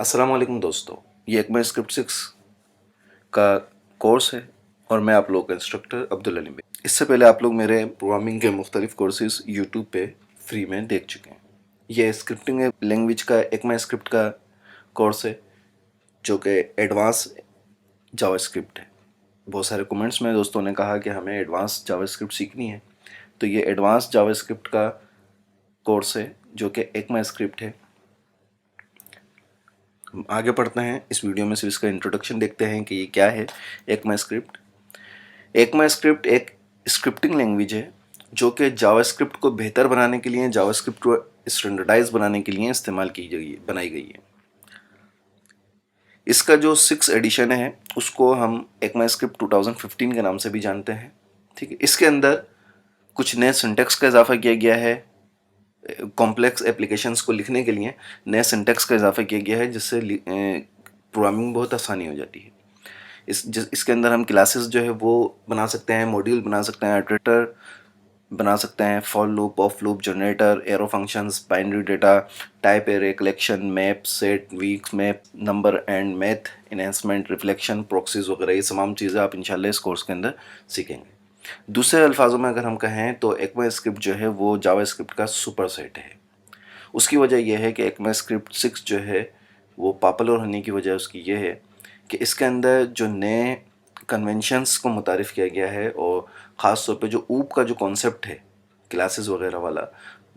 अस्सलाम वालेकुम दोस्तों, ये एक स्क्रिप्ट 6 का कोर्स है और मैं आप लोगों का इंस्ट्रक्टर अब्दुल अली। इससे पहले आप लोग मेरे प्रोग्रामिंग के मुख्तलिफ कोर्सेज यूट्यूब पे फ्री में देख चुके हैं। ये स्क्रिप्टिंग लैंग्वेज का स्क्रिप्ट का कोर्स है जो कि एडवांस जावास्क्रिप्ट है। बहुत सारे कमेंट्स में दोस्तों ने कहा कि हमें एडवांस जावास्क्रिप्ट सीखनी है, तो ये एडवांस जावास्क्रिप्ट का कोर्स है जो कि स्क्रिप्ट है। हम आगे पढ़ते हैं। इस वीडियो में सिर्फ इसका इंट्रोडक्शन देखते हैं कि ये क्या है। स्क्रिप्ट स्क्रिप्ट एक स्क्रिप्टिंग लैंग्वेज है जो कि जावास्क्रिप्ट को बेहतर बनाने के लिए, जावास्क्रिप्ट को स्टैंडर्डाइज बनाने के लिए इस्तेमाल की गई बनाई गई है। इसका जो 6 एडिशन है उसको हम स्क्रिप्ट 2015 के नाम से भी जानते हैं। ठीक है, इसके अंदर कुछ नए सिंटेक्स का इजाफा किया गया है। कॉम्प्लेक्स एप्लीकेशंस को लिखने के लिए नए सिंटेक्स का इजाफा किया गया है, जिससे प्रोग्रामिंग बहुत आसानी हो जाती है। इसके अंदर हम क्लासेस जो है वो बना सकते हैं, मॉड्यूल बना सकते हैं, आइटरेटर बना सकते हैं, for loop, of loop, generator, arrow functions, binary data, type array, collection, map, set, weeks, map, number and math, enhancement, reflection, proxies वगैरह ये तमाम चीज़ें आप इंशाल्लाह इस कोर्स के अंदर सीखेंगे। दूसरे अल्फाजों में अगर हम कहें तो स्क्रिप्ट जो है वो जावास्क्रिप्ट का सुपर सेट है। उसकी वजह यह है कि स्क्रिप्ट 6 जो है वो पॉपुलर होने की वजह उसकी ये है कि इसके अंदर जो नए कन्वेंशंस को मुतारिफ़ किया गया है, और ख़ास तौर पे जो ऊप का जो कॉन्सेप्ट है क्लासेस वगैरह वाला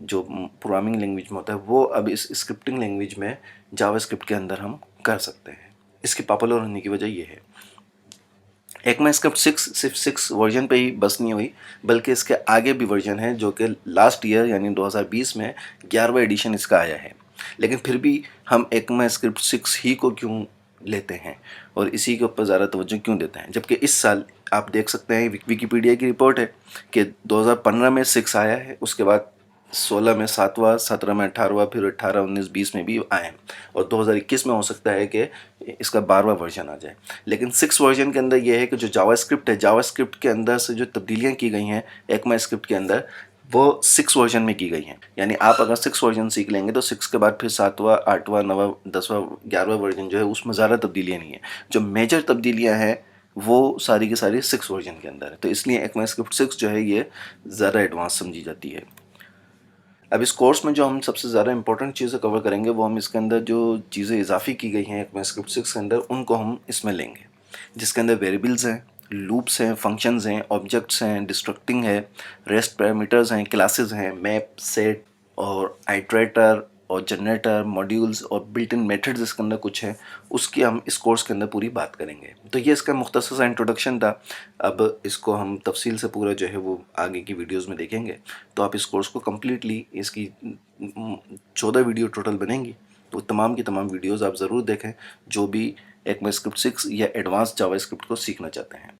जो प्रोग्रामिंग लैंग्वेज में होता है, वो अब इस स्क्रिप्टिंग लैंग्वेज में जावास्क्रिप्ट के अंदर हम कर सकते हैं। इसकी पॉपुलर होने की वजह ये है। स्क्रिप्ट 6 सिर्फ 6 वर्जन पे ही बस नहीं हुई, बल्कि इसके आगे भी वर्जन है जो कि लास्ट ईयर यानी 2020 में 11वां एडिशन इसका आया है। लेकिन फिर भी हम स्क्रिप्ट 6 ही को क्यों लेते हैं और इसी के ऊपर ज़्यादा तवज्जो क्यों देते हैं, जबकि इस साल आप देख सकते हैं विकीपीडिया की रिपोर्ट है कि 2015 में 6 आया है, उसके बाद 16 में 7वां, 17 में 18वां, फिर 18, 19, 20 में भी आए हैं, और 2021 में हो सकता है कि इसका 12वां वर्जन आ जाए। लेकिन 6 वर्जन के अंदर यह है कि जो जावास्क्रिप्ट है, जावास्क्रिप्ट के अंदर से जो तब्दीलियाँ की गई हैं स्क्रिप्ट के अंदर, वो 6 वर्जन में की गई हैं। यानी आप अगर 6 वर्जन सीख लेंगे तो 6 के बाद फिर 7वां, 8वां, 9वां, 10वां, 11वां वर्जन जो है उसमें ज़्यादा तब्दीलियाँ नहीं हैं। जो मेजर तब्दीलियाँ हैं वो सारी की सारी 6 वर्जन के अंदर है, तो इसलिए स्क्रिप्ट 6 जो है ये ज़्यादा एडवांस समझी जाती है। अब इस कोर्स में जो हम सबसे ज़्यादा इंपॉर्टेंट चीज़ें कवर करेंगे, वो हम इसके अंदर जो चीज़ें इजाफी की गई हैं स्क्रिप्ट 6 के अंदर, उनको हम इसमें लेंगे, जिसके अंदर वेरिएबल्स हैं, लूप्स हैं, फंक्शंस हैं, ऑब्जेक्ट्स हैं, डिस्ट्रक्टिंग है, रेस्ट पैरामीटर्स हैं, क्लासेस हैं, मैप, सेट और आइटरेटर और जनरेटर, मॉड्यूल्स और बिल्ट इन मेथड्स इसके अंदर कुछ है, उसकी हम इस कोर्स के अंदर पूरी बात करेंगे। तो ये इसका मुख्तसर सा इंट्रोडक्शन था। अब इसको हम तफसील से पूरा जो है वो आगे की वीडियोस में देखेंगे। तो आप इस कोर्स को कम्प्लीटली, इसकी 14 वीडियो टोटल बनेंगी, तो तमाम की तमाम वीडियोज़ आप ज़रूर देखें जो भी स्क्रिप्ट 6 या एडवांस जावास्क्रिप्ट को सीखना चाहते हैं।